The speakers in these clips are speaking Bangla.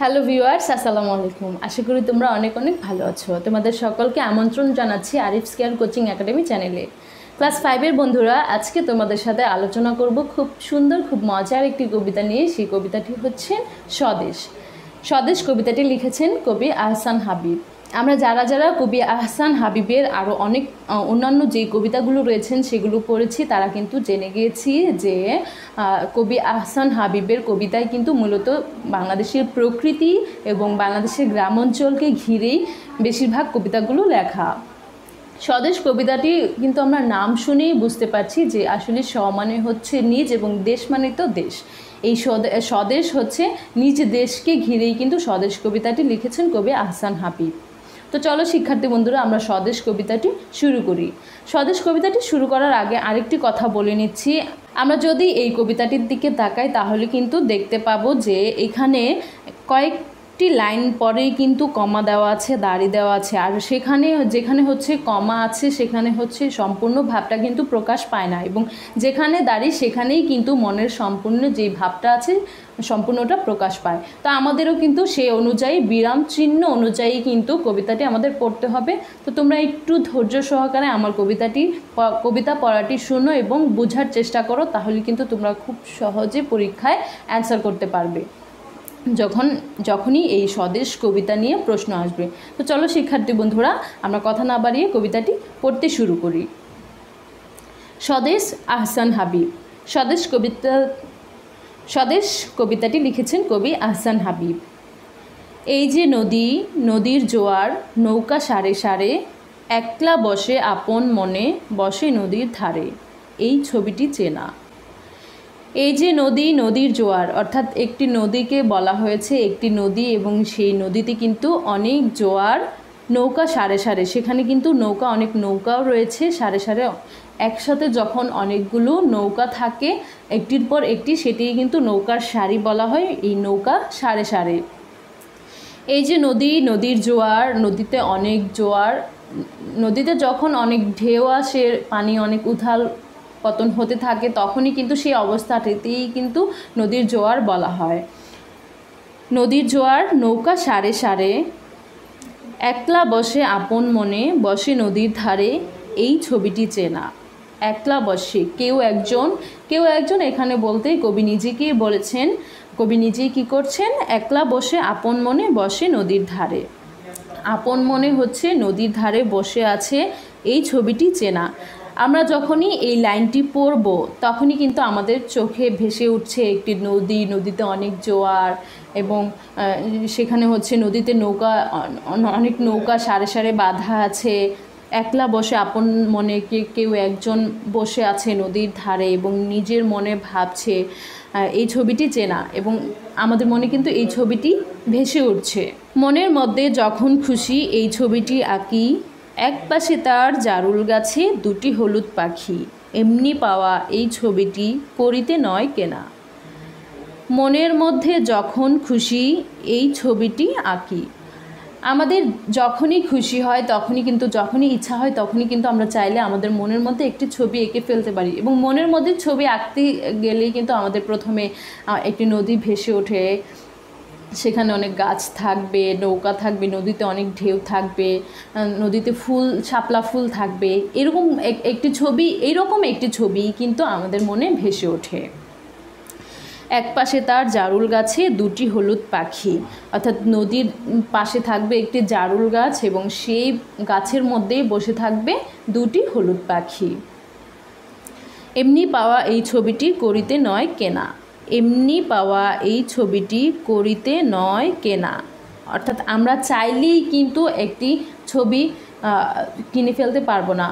হ্যালো ভিউয়ার্স, আসসালামু আলাইকুম। আশা করি তোমরা অনেক অনেক ভালো আছো। তোমাদের সকলকে আমন্ত্রণ জানাচ্ছি আরিফস কেয়ার কোচিং একাডেমি চ্যানেলে। ক্লাস 5-এর বন্ধুরা, আজকে তোমাদের সাথে আলোচনা করব খুব সুন্দর, খুব মজার একটি কবিতা নিয়ে। সেই কবিতাটি হচ্ছে স্বদেশ। স্বদেশ কবিতাটি লিখেছেন কবি আহসান হাবিব। আমরা যারা যারা কবি আহসান হাবিবের আরও অনেক অন্যান্য যে কবিতাগুলো রয়েছেন সেগুলো পড়েছি, তারা কিন্তু জেনে গিয়েছি যে কবি আহসান হাবিবের কবিতায় কিন্তু মূলত বাংলাদেশের প্রকৃতি এবং বাংলাদেশের গ্রাম অঞ্চলকে ঘিরেই বেশিরভাগ কবিতাগুলো লেখা। স্বদেশ কবিতাটি কিন্তু আমরা নাম শুনেই বুঝতে পারছি যে আসলে স্ব মানে হচ্ছে নিজ এবং দেশ মানে তো দেশ। এই স্বদেশ হচ্ছে নিজ দেশকে ঘিরেই কিন্তু স্বদেশ কবিতাটি লিখেছেন কবি আহসান হাবিব। তো চলো শিক্ষার্থী বন্ধুরা, আমরা স্বদেশ কবিতাটি শুরু করি। স্বদেশ কবিতাটি শুরু করার আগে আরেকটি কথা বলে নিচ্ছি। আমরা যদি এই কবিতাটির দিকে তাকাই তাহলে কিন্তু দেখতে পাবো যে এখানে কয়েকটি লাইন পরেই কিন্তু কমা দেওয়া আছে, দাড়ি দেওয়া আছে, আর যেখানে হচ্ছে কমা আছে সেখানে হচ্ছে সম্পূর্ণ ভাবটা কিন্তু প্রকাশ পায় না, এবং যেখানে দাড়ি সেখানেই কিন্তু মনের সম্পূর্ণ যেই ভাবটা আছে সম্পূর্ণটা প্রকাশ পায়। তো আমাদেরও কিন্তু সেই অনুযায়ী বিরাম চিহ্ন অনুযায়ী কিন্তু কবিতাটি আমাদের পড়তে হবে। তো তোমরা একটু ধৈর্য সহকারে আমার কবিতা পড়াটি শোনো এবং বোঝার চেষ্টা করো, তাহলে কিন্তু তোমরা খুব সহজে পরীক্ষায় অ্যান্সার করতে পারবে যখনই এই স্বদেশ কবিতা নিয়ে প্রশ্ন আসবে। তো চলো শিক্ষার্থী বন্ধুরা, আমরা কথা না বাড়িয়ে কবিতাটি পড়তে শুরু করি। স্বদেশ আহসান হাবিব। স্বদেশ কবিতাটি লিখেছেন কবি আহসান হাবিব। এই যে নদী, নদীর জোয়ার, নৌকা সারে সারে, একলা বসে আপন মনে, বসে নদীর ধারে, এই ছবিটি চেনা। এই যে নদী, নদীর জোয়ার, অর্থাৎ একটি নদীকে বলা হয়েছে একটি নদী, এবং সেই নদীতে কিন্তু অনেক জোয়ার, নৌকা সারে সারে, সেখানে কিন্তু অনেক নৌকাও রয়েছে সারে সারে। একসাথে যখন অনেকগুলো নৌকা থাকে একটির পর একটি, সেটিই কিন্তু নৌকার সারি বলা হয়, এই নৌকা সারে সারে। এই যে নদী, নদীর জোয়ার, নদীতে অনেক জোয়ার, নদীতে যখন অনেক ঢেউ আসে, পানি অনেক উথাল পতন হতে থাকে, তখনই কিন্তু সেই অবস্থাটিতেই কিন্তু নদীর জোয়ার বলা হয়। নদীর জোয়ার, নৌকা সারে সারে, একলা বসে আপন মনে, বসে নদীর ধারে, এই ছবিটি চেনা। একলা বসে, কেউ একজন এখানে বলতে কবি নিজেকেই বলেছেন। কবি নিজেই কী করছেন? একলা বসে আপন মনে, বসে নদীর ধারে। আপন মনে হচ্ছে নদীর ধারে বসে আছে, এই ছবিটি চেনা। আমরা যখনই এই লাইনটি পড়ব তখনই কিন্তু আমাদের চোখে ভেসে উঠছে একটি নদী, নদীতে অনেক জোয়ার, এবং সেখানে হচ্ছে নদীতে অনেক নৌকা সারে সারে বাঁধা আছে। একলা বসে আপন মনে, কেউ একজন বসে আছে নদীর ধারে এবং নিজের মনে ভাবছে, এই ছবিটি চেনা, এবং আমাদের মনে কিন্তু এই ছবিটি ভেসে উঠছে। মনের মধ্যে যখন খুশি এই ছবিটি আঁকি, এক পাশে তার জারুল গাছে দুটি হলুদ পাখি, এমনি পাওয়া এই ছবিটি করিতে নয় কেনা। মনের মধ্যে যখন খুশি এই ছবিটি আঁকি। আমাদের যখনই খুশি হয় তখনই কিন্তু, যখনই ইচ্ছা হয় তখনই কিন্তু আমরা চাইলে আমাদের মনের মধ্যে একটি ছবি এঁকে ফেলতে পারি, এবং মনের মধ্যে ছবি আঁকতে গেলেই কিন্তু আমাদের প্রথমে একটি নদী ভেসে ওঠে, সেখানে অনেক গাছ থাকবে, নৌকা থাকবে, নদীতে অনেক ঢেউ থাকবে, নদীতে শাপলা ফুল থাকবে, এইরকম একটি ছবি কিন্তু আমাদের মনে ভেসে ওঠে। এক পাশে তার জারুল গাছে দুটি হলুদ পাখি, অর্থাৎ নদীর পাশে থাকবে একটি জারুল গাছ এবং সেই গাছের মধ্যেই বসে থাকবে দুটি হলুদ পাখি। এমনি পাওয়া এই ছবিটি করিতে নয় কেনা। এমনি পাওয়া এই ছবিটি করিতে নয় কেনা, অর্থাৎ আমরা চাইলেই কিন্তু একটি ছবি কিনে ফেলতে পারবো না।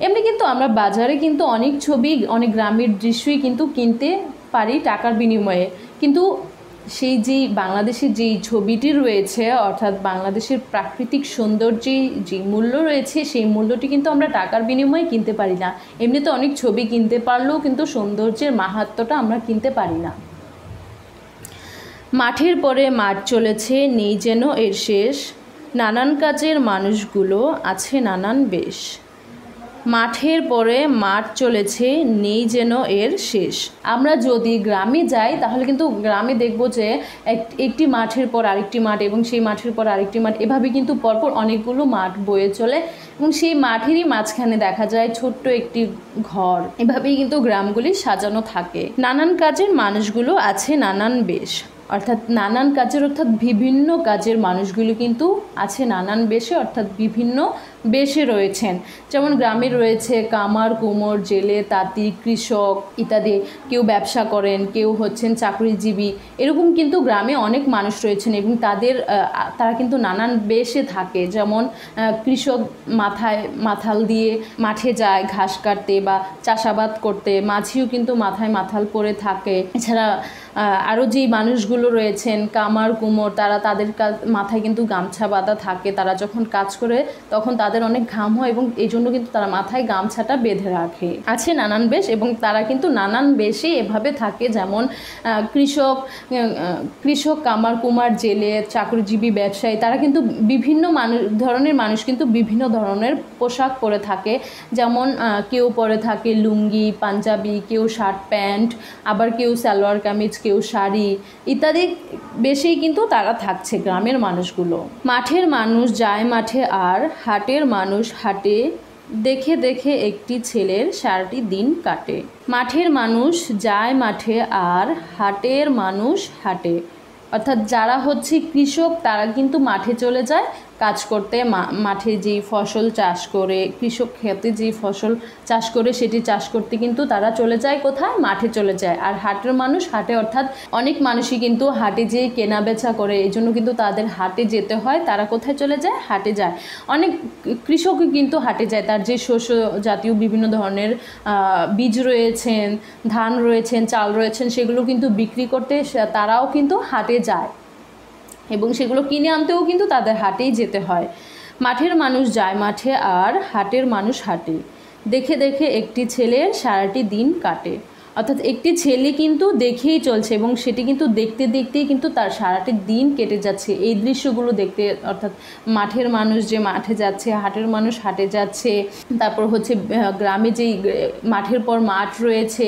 এমনি কিন্তু আমরা বাজারে কিন্তু অনেক ছবি, অনেক গ্রামের দৃশ্যই কিন্তু কিনতে পারি টাকার বিনিময়ে, কিন্তু সেই যেই বাংলাদেশের যেই ছবিটি রয়েছে, অর্থাৎ বাংলাদেশের প্রাকৃতিক সৌন্দর্যের যে মূল্য রয়েছে, সেই মূল্যটি কিন্তু আমরা টাকার বিনিময়ে কিনতে পারি না। এমনিতে অনেক ছবি কিনতে পারলেও কিন্তু সৌন্দর্যের মাহাত্ম্যটা আমরা কিনতে পারি না। মাঠের পরে মাঠ চলেছে, নেই যেন এর শেষ, নানান কাজের মানুষগুলো আছে নানান বেশ। মাঠের পরে মাঠ চলেছে, নেই যেন এর শেষ। আমরা যদি গ্রামে যাই তাহলে কিন্তু গ্রামে দেখব যে একটি মাঠের পর আরেকটি মাঠ এবং সেই মাঠের পর আরেকটি মাঠ, এভাবে কিন্তু পরপর অনেকগুলো মাঠ বয়ে চলে এবং সেই মাঠেরই মাঝখানে দেখা যায় ছোট্ট একটি ঘর। এভাবেই কিন্তু গ্রামগুলি সাজানো থাকে। নানান কাজের মানুষগুলো আছে নানান বেশ, অর্থাৎ নানান কাজের অর্থাৎ বিভিন্ন কাজের মানুষগুলো কিন্তু আছে নানান বেশে, অর্থাৎ বিভিন্ন বেশে রয়েছেন। যেমন গ্রামে রয়েছে কামার, কুমোর, জেলে, তাঁতি, কৃষক ইত্যাদি। কেউ ব্যবসা করেন, কেউ হচ্ছেন চাকরিজীবী, এরকম কিন্তু গ্রামে অনেক মানুষ রয়েছেন এবং তারা কিন্তু নানান বেশে থাকে। যেমন কৃষক মাথাল দিয়ে মাঠে যায় ঘাস কাটতে বা চাষাবাদ করতে, মাঝিও কিন্তু মাথায় মাথাল পরে থাকে। এছাড়া আরও যেই মানুষগুলো রয়েছেন কামার, কুমোর, তাদের মাথায় কিন্তু গামছা বাঁধা থাকে। তারা যখন কাজ করে তখন তাদের অনেক ঘাম হয় এবং এই জন্য কিন্তু তারা মাথায় গামছাটা বেঁধে রাখে। আছে নানান বেশ এবং তারা কিন্তু নানান বেশে এভাবে থাকে। যেমন কৃষক, কামার, কুমার, জেলে, চাকরিজীবী, ব্যবসায়ী, তারা কিন্তু বিভিন্ন ধরনের মানুষ কিন্তু বিভিন্ন ধরনের পোশাক পরে থাকে। যেমন কেউ পরে থাকে লুঙ্গি, পাঞ্জাবি, কেউ শার্ট প্যান্ট, আবার কেউ সালোয়ার কামিজ, কেউ শাড়ি ইত্যাদি বেশেই কিন্তু তারা থাকছে গ্রামের মানুষগুলো। মাঠের মানুষ যায় মাঠে আর হাটের মানুষ হাটে, দেখে দেখে একটি ছেলের সারাটি দিন কাটে। মাঠের মানুষ যায় মাঠে আর হাটের মানুষ হাটে, অর্থাৎ যারা হচ্ছে কৃষক তারা কিন্তু মাঠে চলে যায় কাজ করতে। মাঠে যেই ফসল চাষ করে, কৃষক ক্ষেতে যেই ফসল চাষ করে সেটি চাষ করতে কিন্তু তারা চলে যায় কোথায়? মাঠে চলে যায়। আর হাটের মানুষ হাটে, অর্থাৎ অনেক মানুষই কিন্তু হাটে যেয়ে কেনা বেচা করে, এই জন্য কিন্তু তাদের হাটে যেতে হয়। তারা কোথায় চলে যায়? হাটে যায়। অনেক কৃষকই কিন্তু হাটে যায়, তার যে শস্য জাতীয় বিভিন্ন ধরনের বীজ রয়েছেন, ধান রয়েছেন, চাল রয়েছেন, সেগুলো কিন্তু বিক্রি করতে তারাও কিন্তু হাটে যায় এবং সেগুলো কিনে আনতেও কিন্তু তাদের হাটেই যেতে হয়। মাঠের মানুষ যায় মাঠে আর হাটের মানুষ হাটে, দেখে দেখে একটি ছেলের সারাটি দিন কাটে। অর্থাৎ একটি ছেলে কিন্তু দেখেই চলছে এবং সেটি কিন্তু দেখতে দেখতেই কিন্তু তার সারাটি দিন কেটে যাচ্ছে এই দৃশ্যগুলো দেখতে। অর্থাৎ মাঠের মানুষ যে মাঠে যাচ্ছে, হাটের মানুষ হাটে যাচ্ছে, তারপর হচ্ছে গ্রামে যেই মাঠের পর মাঠ রয়েছে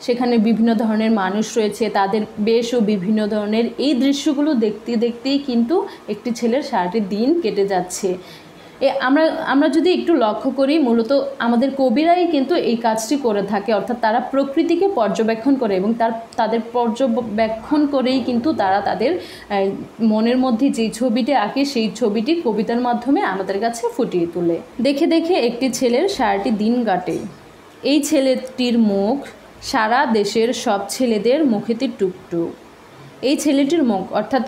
সেখানে বিভিন্ন ধরনের মানুষ রয়েছে, তাদের বেশও বিভিন্ন ধরনের। এই দৃশ্যগুলো দেখতে দেখতেই কিন্তু একটি ছেলের সারাটি দিন কেটে যাচ্ছে। আমরা যদি একটু লক্ষ্য করি, মূলত আমাদের কবিরাই কিন্তু এই কাজটি করে থাকে। অর্থাৎ তারা প্রকৃতিকে পর্যবেক্ষণ করে এবং তাদের পর্যবেক্ষণ করেই কিন্তু তারা তাদের মনের মধ্যে যেই ছবিটি আঁকে সেই ছবিটি কবিতার মাধ্যমে আমাদের কাছে ফুটিয়ে তোলে। দেখে দেখে একটি ছেলের সারাটি দিন কাটে, এই ছেলেটির মুখ সারা দেশের সব ছেলেদের মুখেতে টুকটুক। এই ছেলেটির মুখ, অর্থাৎ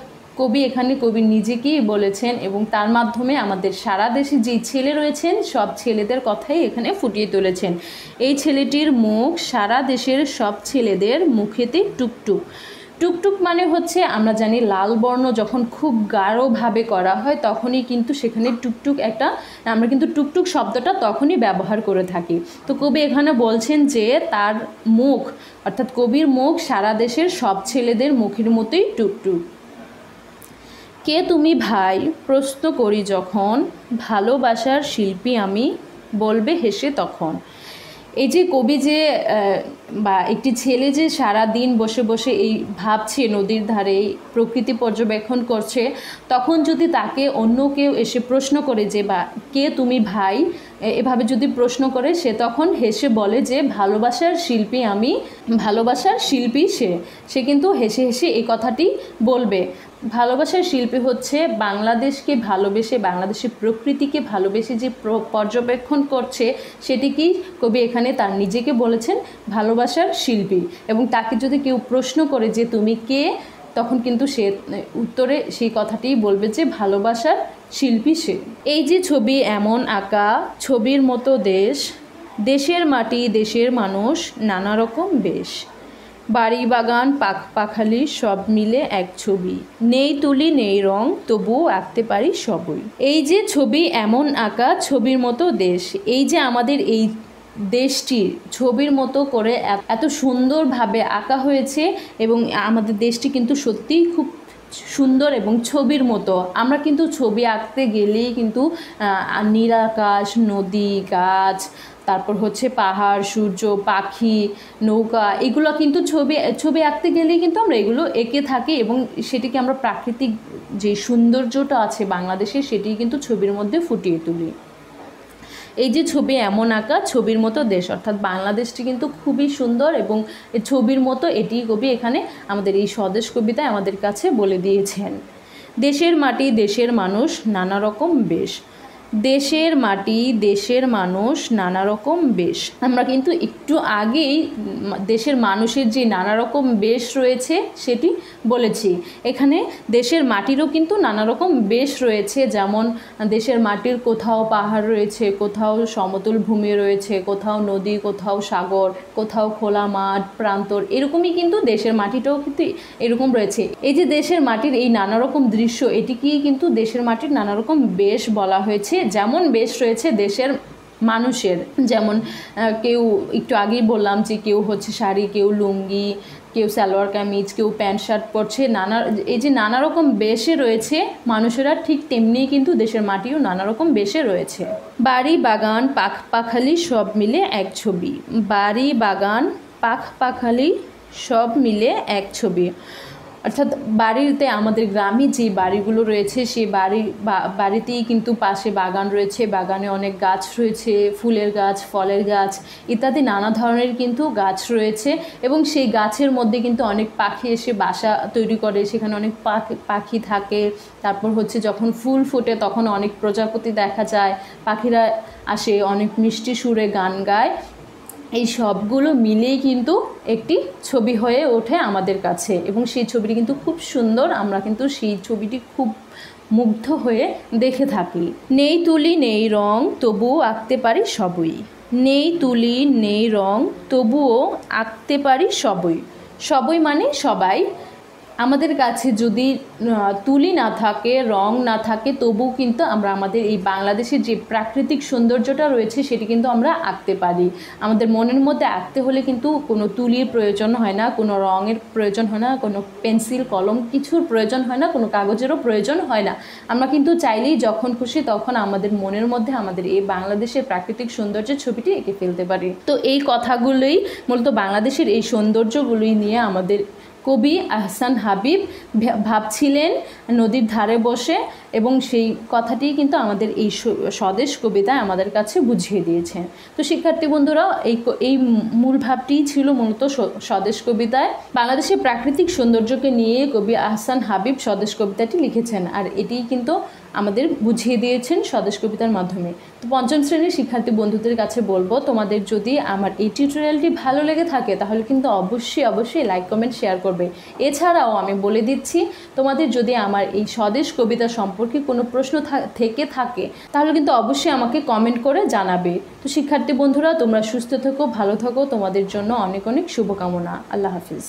কবি নিজেকেই বলেছেন এবং তার মাধ্যমে আমাদের সারা দেশে যেই ছেলে রয়েছেন সব ছেলেদের কথাই এখানে ফুটিয়ে তুলেছেন। এই ছেলেটির মুখ সারা দেশের সব ছেলেদের মুখেতে টুকটুক। টুকটুক মানে হচ্ছে আমরা জানি লাল বর্ণ যখন খুব গাঢ়ভাবে করা হয় তখনই কিন্তু সেখানে টুকটুক আমরা কিন্তু টুকটুক শব্দটা তখনই ব্যবহার করে থাকি। তো কবি এখানে বলছেন যে তার মুখ, অর্থাৎ কবির মুখ সারা দেশের সব ছেলেদের মুখের মতোই টুকটুক। কে তুমি ভাই প্রশ্ন করি যখন, ভালোবাসার শিল্পী আমি, বলবে হেসে তখন। এই যে কবি যে বা একটি ছেলে যে সারা দিন বসে বসে এই ভাবছে, নদীর ধারে প্রকৃতি পর্যবেক্ষণ করছে, তখন যদি তাকে অন্য কেউ এসে প্রশ্ন করে যে বা কে তুমি ভাই, এভাবে যদি প্রশ্ন করে, সে তখন হেসে বলে যে ভালোবাসার শিল্পী আমি, ভালোবাসার শিল্পী সে কিন্তু হেসে হেসে এই কথাটি বলবে। ভালোবাসার শিল্পী হচ্ছে বাংলাদেশকে ভালোবেসে, বাংলাদেশের প্রকৃতিকে ভালোবেসে যে পর্যবেক্ষণ করছে সেটিকেই কবি এখানে তার নিজেকে বলেছেন ভালোবাসার শিল্পী। এবং তাকে যদি কেউ প্রশ্ন করে যে তুমি কে, তখন কিন্তু সে উত্তরে সেই কথাটিই বলবে যে ভালোবাসার শিল্পী সে। এই যে ছবি এমন আঁকা, ছবির মতো দেশ, দেশের মাটি দেশের মানুষ নানা রকম বেশ, বাড়ি বাগান পাখালি সব মিলে এক ছবি, নেই তুলি নেই রং তবুও আঁকতে পারি সবই। এই যে ছবি এমন আঁকা, ছবির মতো দেশ, এই যে আমাদের এই দেশটি ছবির মতো করে এত সুন্দরভাবে আঁকা হয়েছে এবং আমাদের দেশটি কিন্তু সত্যিই খুব সুন্দর এবং ছবির মতো। আমরা কিন্তু ছবি আঁকতে গেলেই কিন্তু নীল আকাশ, নদী, গাছ, তারপর হচ্ছে পাহাড়, সূর্য, পাখি, নৌকা, এগুলো কিন্তু ছবি আঁকতে গেলেই কিন্তু আমরা এগুলো এঁকে থাকি এবং সেটিকে আমরা প্রাকৃতিক যে সৌন্দর্যটা আছে বাংলাদেশের সেটি কিন্তু ছবির মধ্যে ফুটিয়ে তুলি। এই যে ছবি এমন আঁকা ছবির মতো দেশ, অর্থাৎ বাংলাদেশটি কিন্তু খুবই সুন্দর এবং ছবির মতো এটি কবি এখানে আমাদের এই স্বদেশ কবিতায় আমাদের কাছে বলে দিয়েছেন। দেশের মাটি দেশের মানুষ নানা রকম বেশ, দেশের মাটি দেশের মানুষ নানা রকম বেশ। আমরা কিন্তু একটু আগেই দেশের মানুষের যে নানা রকম বেশ রয়েছে সেটি বলেছি। এখানে দেশের মাটিরও কিন্তু নানা রকম বেশ রয়েছে, যেমন দেশের মাটির কোথাও পাহাড় রয়েছে, কোথাও সমতল ভূমি রয়েছে, কোথাও নদী, কোথাও সাগর, কোথাও খোলা মাঠ প্রান্তর, এরকমই কিন্তু দেশের মাটিটাও কিন্তু এরকম রয়েছে। এই যে দেশের মাটির এই নানা রকম দৃশ্য, এটিকেই কিন্তু দেশের মাটির নানা রকম বেশ বলা হয়েছে। যেমন বেশ রয়েছে দেশের মানুষের, যেমন কেউ একটু আগেই বললাম যে কেউ হচ্ছে শাড়ি, কেউ লুঙ্গি, কেউ সালোয়ার কামিজ, কেউ প্যান্ট শার্ট পরছে, এই যে নানা রকম বেশে রয়েছে মানুষেরা, ঠিক তেমনিই কিন্তু দেশের মাটিও নানা রকম বেশে রয়েছে। বাড়ি বাগান পাখ পাখালি সব মিলে এক ছবি, বাড়ি বাগান পাখ পাখালি সব মিলে এক ছবি, অর্থাৎ বাড়িতে আমাদের গ্রামে যে বাড়িগুলো রয়েছে সেই বাড়িতেই কিন্তু পাশে বাগান রয়েছে, বাগানে অনেক গাছ রয়েছে, ফুলের গাছ, ফলের গাছ ইত্যাদি নানা ধরনের কিন্তু গাছ রয়েছে এবং সেই গাছের মধ্যে কিন্তু অনেক পাখি এসে বাসা তৈরি করে, সেখানে অনেক পাখি থাকে। তারপর হচ্ছে যখন ফুল ফোটে তখন অনেক প্রজাপতি দেখা যায়, পাখিরা আসে অনেক মিষ্টি সুরে গান গায়। এই সবগুলো মিলেই কিন্তু একটি ছবি হয়ে ওঠে আমাদের কাছে এবং সেই ছবিটি কিন্তু খুব সুন্দর, আমরা কিন্তু সেই ছবিটি খুব মুগ্ধ হয়ে দেখে থাকি। নেই তুলি নেই রং তবুও আঁকতে পারি সবই, নেই তুলি নেই রং তবুও আঁকতে পারি সবই, সবই মানে সবাই। আমাদের কাছে যদি তুলি না থাকে, রং না থাকে, তবুও কিন্তু আমরা আমাদের এই বাংলাদেশের যে প্রাকৃতিক সৌন্দর্যটা রয়েছে সেটি কিন্তু আমরা আঁকতে পারি। আমাদের মনের মধ্যে আঁকতে হলে কিন্তু কোনো তুলির প্রয়োজন হয় না, কোনো রঙের প্রয়োজন হয় না, কোনো পেন্সিল কলম কিছুর প্রয়োজন হয় না, কোনো কাগজেরও প্রয়োজন হয় না। আমরা কিন্তু চাইলেই যখন খুশি তখন আমাদের মনের মধ্যে আমাদের এই বাংলাদেশের প্রাকৃতিক সৌন্দর্যের ছবিটি এঁকে ফেলতে পারি। তো এই কথাগুলোই মূলত বাংলাদেশের এই সৌন্দর্যগুলোই নিয়ে আমাদের কবি আহসান হাবীব ভাবছিলেন নদীর ধারে বসে এবং সেই কথাটি কিন্তু আমাদের এই স্বদেশ কবিতায় আমাদের কাছে বুঝিয়ে দিয়েছেন। তো শিক্ষার্থী বন্ধুরা, এই মূল ভাবটিই ছিল মূলত স্বদেশ কবিতায়। বাংলাদেশের প্রাকৃতিক সৌন্দর্যকে নিয়ে কবি আহসান হাবীব স্বদেশ কবিতাটি লিখেছেন আর এটিই কিন্তু আমাদের বুঝিয়ে দিয়েছেন স্বদেশ কবিতার মাধ্যমে। তো পঞ্চম শ্রেণীর শিক্ষার্থী বন্ধুদের কাছে বলবো, তোমাদের যদি আমার এই টিউটোরিয়ালটি ভালো লেগে থাকে তাহলে কিন্তু অবশ্যই লাইক কমেন্ট শেয়ার করবে। এছাড়াও আমি বলে দিচ্ছি, তোমাদের যদি আমার এই স্বদেশ কবিতা সম্পর্কে কোনো প্রশ্ন থেকে থাকে তাহলে কিন্তু অবশ্যই আমাকে কমেন্ট করে জানাবে। তো শিক্ষার্থী বন্ধুরা, তোমরা সুস্থ থেকো, ভালো থাকো, তোমাদের জন্য অনেক অনেক শুভকামনা। আল্লাহ হাফিজ।